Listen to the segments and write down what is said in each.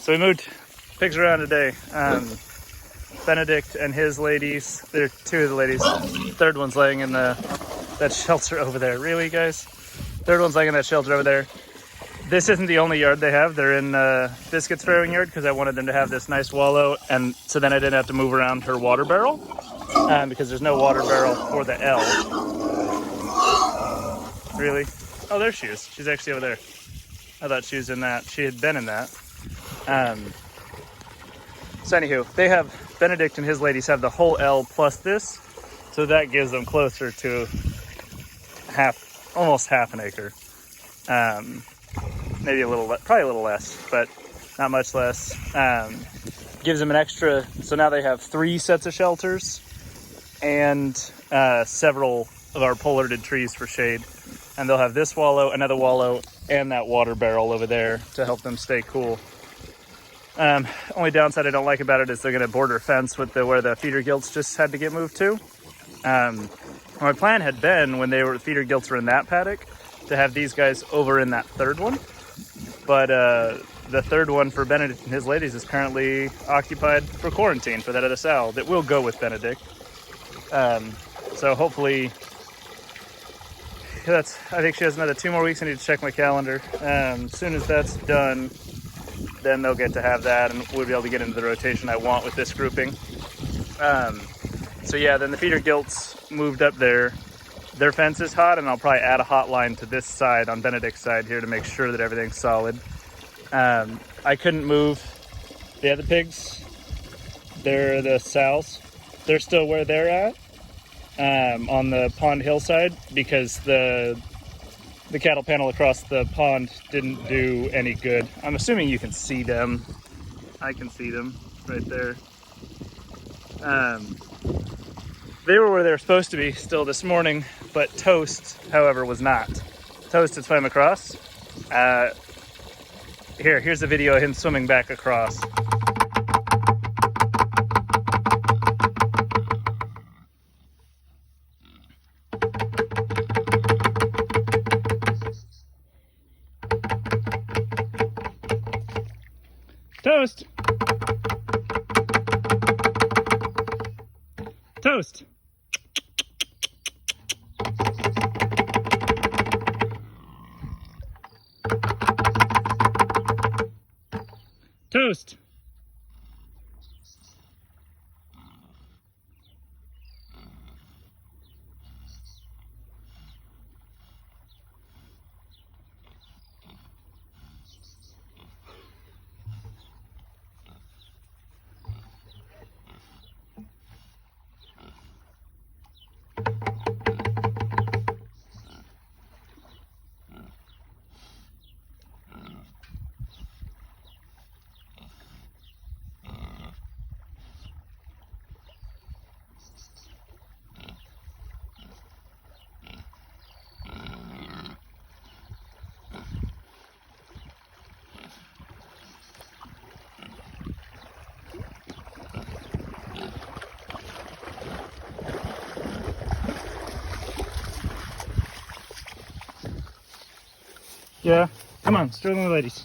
So we moved pigs around today. Benedict and his ladies, they're two of the ladies. Third one's laying in that shelter over there. Really, guys? Third one's laying in that shelter over there. This isn't the only yard they have. They're in Biscuit's farrowing yard because I wanted them to have this nice wallow, and so then I didn't have to move around her water barrel because there's no water barrel for the L. Really? Oh, there she is. She's actually over there. I thought she was in that. She had been in that. So anywho, they have, Benedict and his ladies have the whole L plus this, so that gives them closer to almost half an acre. Maybe a little, probably a little less, but not much less. Gives them an extra, so now they have 3 sets of shelters and several of our pollarded trees for shade. And they'll have this wallow, another wallow, and that water barrel over there to help them stay cool. Only downside I don't like about it is they're going to border fence with where the feeder gilts just had to get moved to. My plan had been, when the feeder gilts were in that paddock, to have these guys over in that third one. But the third one for Benedict and his ladies is currently occupied for quarantine for that other sow that will go with Benedict. So hopefully, I think she has another 2 more weeks. I need to check my calendar. As soon as that's done, then they'll get to have that, and we'll be able to get into the rotation I want with this grouping. So yeah, then the feeder gilts moved up there. Their fence is hot, and I'll probably add a hot line to this side on Benedict's side here to make sure that everything's solid. I couldn't move the other pigs. They're the sows. They're still where they're at on the pond hillside because the cattle panel across the pond didn't do any good. I'm assuming you can see them. I can see them right there. They were where they were supposed to be still this morning, but Toast, however, was not. Toast had swam across. Here's a video of him swimming back across. Toast! Toast! Toast! Yeah, come on, Sterling ladies.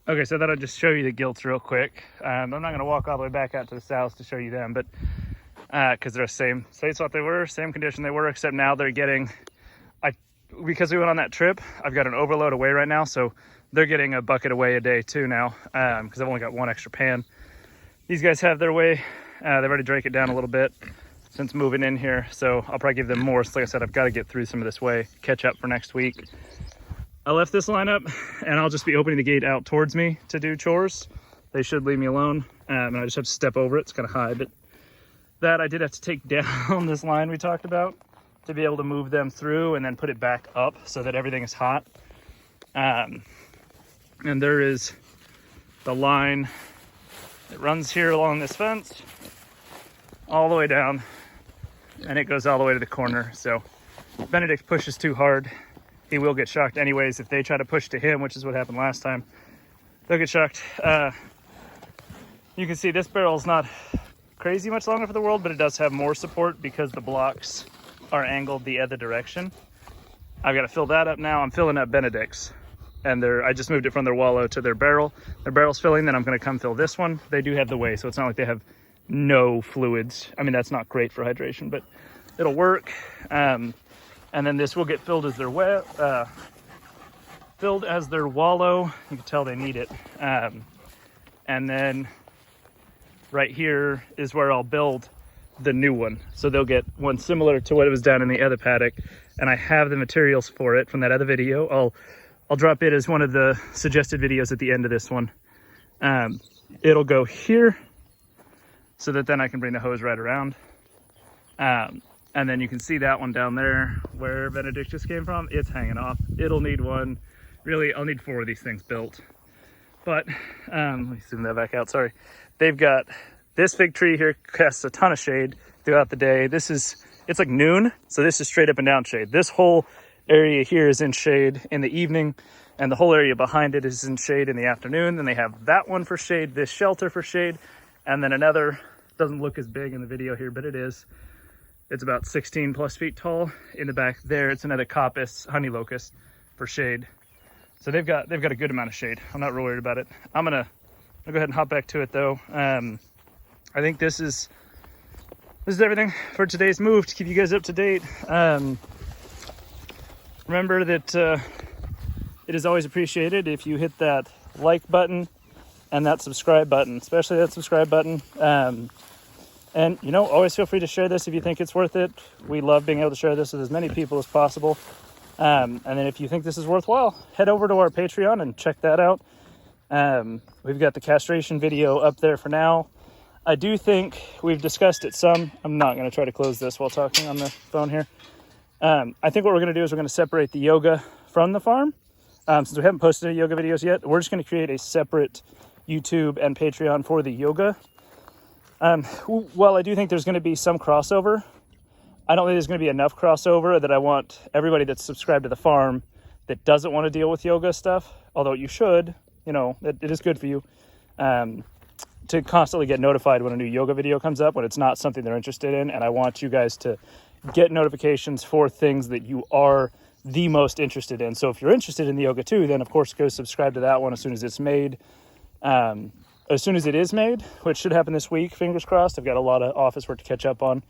Okay, so I thought I'd just show you the gilts real quick. I'm not going to walk all the way back out to the south to show you them, but because they're the same spot they were, same condition they were, except now they're getting, because we went on that trip, I've got an overload of whey right now, so they're getting a bucket of whey a day too now, because I've only got one extra pan. These guys have their whey. They've already drank it down a little bit since moving in here, so I'll probably give them more. So like I said, I've got to get through some of this whey, catch up for next week. I left this line up, and I'll just be opening the gate out towards me to do chores. They should leave me alone, and I just have to step over it. It's kind of high, but that I did have to take down this line we talked about to be able to move them through and then put it back up so that everything is hot. And there is the line that runs here along this fence all the way down, and it goes all the way to the corner. So if Benedict pushes too hard, he will get shocked anyways. If they try to push to him, which is what happened last time, they'll get shocked. You can see this barrel is not crazy much longer for the world, but it does have more support because the blocks are angled the other direction. I've got to fill that up now. I'm filling up Benedict's, and I just moved it from their wallow to their barrel. Their barrel's filling, then I'm going to come fill this one. They do have the whey, so it's not like they have no fluids. I mean, that's not great for hydration, but it'll work. And then this will get filled as their wallow. You can tell they need it. And then right here is where I'll build the new one. So they'll get one similar to what it was down in the other paddock. And I have the materials for it from that other video. I'll drop it as one of the suggested videos at the end of this one. It'll go here so that then I can bring the hose right around. And then you can see that one down there where Benedict just came from. It's hanging off. It'll need one. Really, I'll need 4 of these things built. But let me zoom that back out. Sorry. They've got this big tree here, casts a ton of shade throughout the day. It's like noon, so this is straight up and down shade. This whole area here is in shade in the evening, and the whole area behind it is in shade in the afternoon. Then they have that one for shade, this shelter for shade, and then another, doesn't look as big in the video here, but it is. It's about 16 plus feet tall. In the back there, it's another coppice, honey locust for shade. So they've got a good amount of shade. I'm not real worried about it. I'm gonna go ahead and hop back to it though. I think this is everything for today's move to keep you guys up to date. Remember that it is always appreciated if you hit that like button and that subscribe button, especially that subscribe button. And always feel free to share this if you think it's worth it. We love being able to share this with as many people as possible. And then if you think this is worthwhile, head over to our Patreon and check that out. We've got the castration video up there for now. I do think we've discussed it some. I'm not going to try to close this while talking on the phone here. I think what we're going to do is we're going to separate the yoga from the farm. Since we haven't posted any yoga videos yet, we're just going to create a separate YouTube and Patreon for the yoga. While I do think there's going to be some crossover, I don't think there's going to be enough crossover that I want everybody that's subscribed to the farm that doesn't want to deal with yoga stuff, although you should, it is good for you, to constantly get notified when a new yoga video comes up, when it's not something they're interested in. And I want you guys to get notifications for things that you are the most interested in. So if you're interested in the yoga too, then of course go subscribe to that one as soon as it's made. As soon as it is made, which should happen this week, fingers crossed. I've got a lot of office work to catch up on.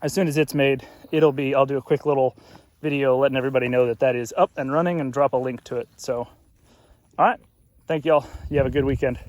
As soon as it's made, I'll do a quick little video letting everybody know that is up and running and drop a link to it. So, all right. Thank y'all. You have a good weekend.